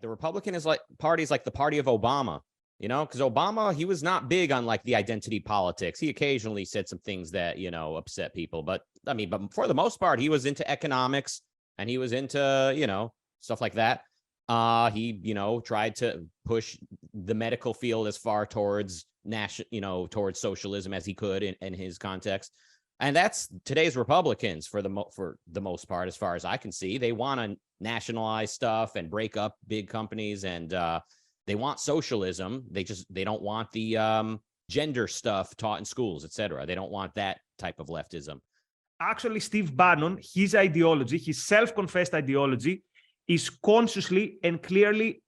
the Republican Party is like the party of Obama, because Obama, he was not big on like the identity politics. He occasionally said some things that, upset people. But for the most part, he was into economics and he was into, stuff like that. He, tried to push the medical field as far towards towards socialism as he could in his context. And that's today's Republicans for the most part, as far as I can see. They want to nationalize stuff and break up big companies, and they want socialism. They don't want the gender stuff taught in schools, etc. They don't want that type of leftism. Actually, Steve Bannon, his ideology, his self-confessed ideology, is consciously and clearly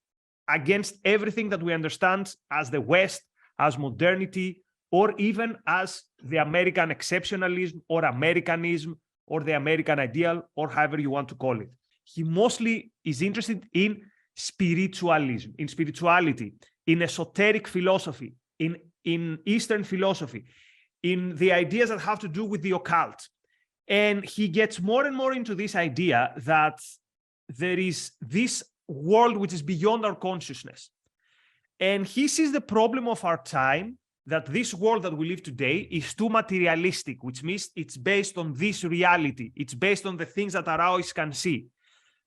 against everything that we understand as the West, as modernity, or even as the American exceptionalism or Americanism or the American ideal, or however you want to call it. He mostly is interested in spiritualism, in spirituality, in esoteric philosophy, in Eastern philosophy, in the ideas that have to do with the occult. And he gets more and more into this idea that there is this world which is beyond our consciousness. And he sees the problem of our time, that this world that we live today is too materialistic, which means it's based on this reality. It's based on the things that our eyes can see.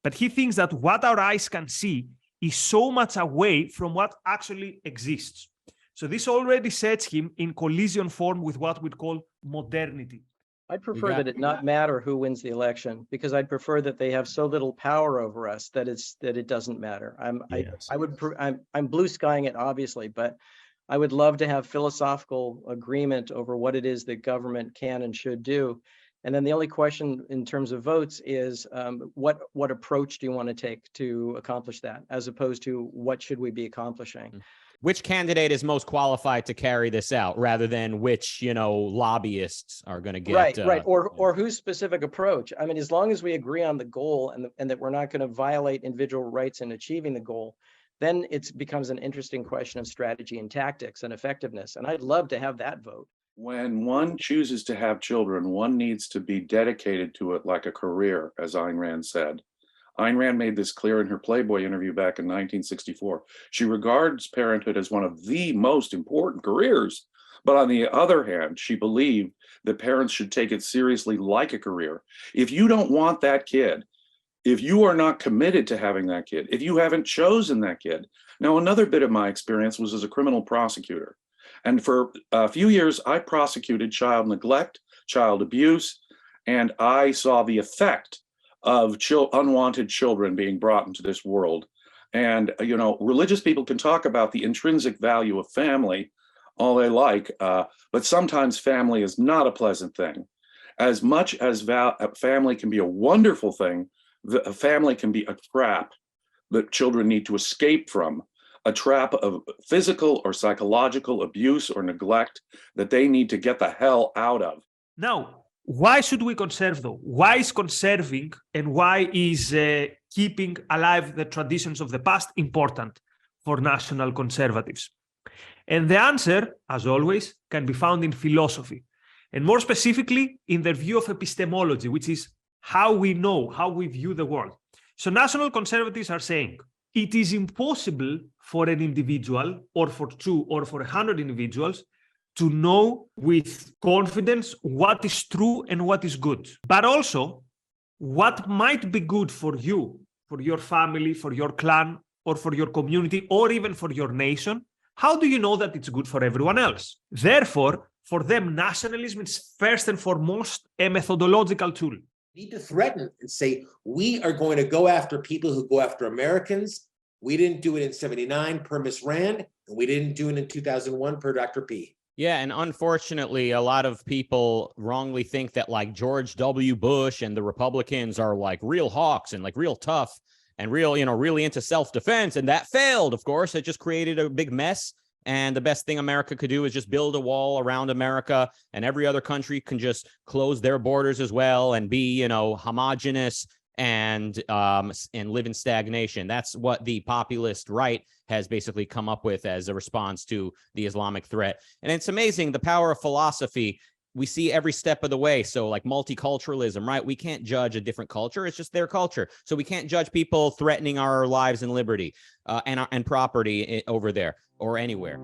But he thinks that what our eyes can see is so much away from what actually exists. So this already sets him in collision form with what we'd call modernity. I'd prefer that it not matter who wins the election, because I'd prefer that they have so little power over us that it doesn't matter. I'm blue skying it, obviously, but I would love to have philosophical agreement over what it is that government can and should do. And then the only question in terms of votes is what approach do you want to take to accomplish that, as opposed to what should we be accomplishing? Which candidate is most qualified to carry this out, rather than which, lobbyists are going to get right, or whose specific approach. I mean, as long as we agree on the goal and that we're not going to violate individual rights in achieving the goal, then it becomes an interesting question of strategy and tactics and effectiveness. And I'd love to have that vote. When one chooses to have children, one needs to be dedicated to it like a career, as Ayn Rand said. Ayn Rand made this clear in her Playboy interview back in 1964. She regards parenthood as one of the most important careers. But on the other hand, she believed that parents should take it seriously like a career. If you don't want that kid, if you are not committed to having that kid, if you haven't chosen that kid. Now, another bit of my experience was as a criminal prosecutor. And for a few years, I prosecuted child neglect, child abuse, and I saw the effect of unwanted children being brought into this world. And, religious people can talk about the intrinsic value of family all they like, but sometimes family is not a pleasant thing. As much as family can be a wonderful thing, a family can be a trap that children need to escape from, a trap of physical or psychological abuse or neglect that they need to get the hell out of. Now, why should we conserve, though? Why is conserving and why is keeping alive the traditions of the past important for national conservatives? And the answer, as always, can be found in philosophy, and more specifically in their view of epistemology, which is how we know, how we view the world. So national conservatives are saying it is impossible for an individual, or for two, or for 100 individuals, to know with confidence what is true and what is good. But also, what might be good for you, for your family, for your clan, or for your community, or even for your nation, how do you know that it's good for everyone else? Therefore, for them, nationalism is first and foremost a methodological tool. Need to threaten and say, we are going to go after people who go after Americans. We didn't do it in 79 per Ms. Rand, and we didn't do it in 2001 per Dr. P. Yeah, and unfortunately, a lot of people wrongly think that like George W. Bush and the Republicans are like real hawks and like real tough and real, really into self-defense. And that failed, of course. It just created a big mess. And the best thing America could do is just build a wall around America, and every other country can just close their borders as well and be, homogenous and live in stagnation. That's what the populist right has basically come up with as a response to the Islamic threat. And it's amazing the power of philosophy. we see every step of the way. So like multiculturalism, right? We can't judge a different culture. It's just their culture. So we can't judge people threatening our lives and liberty and property over there or anywhere.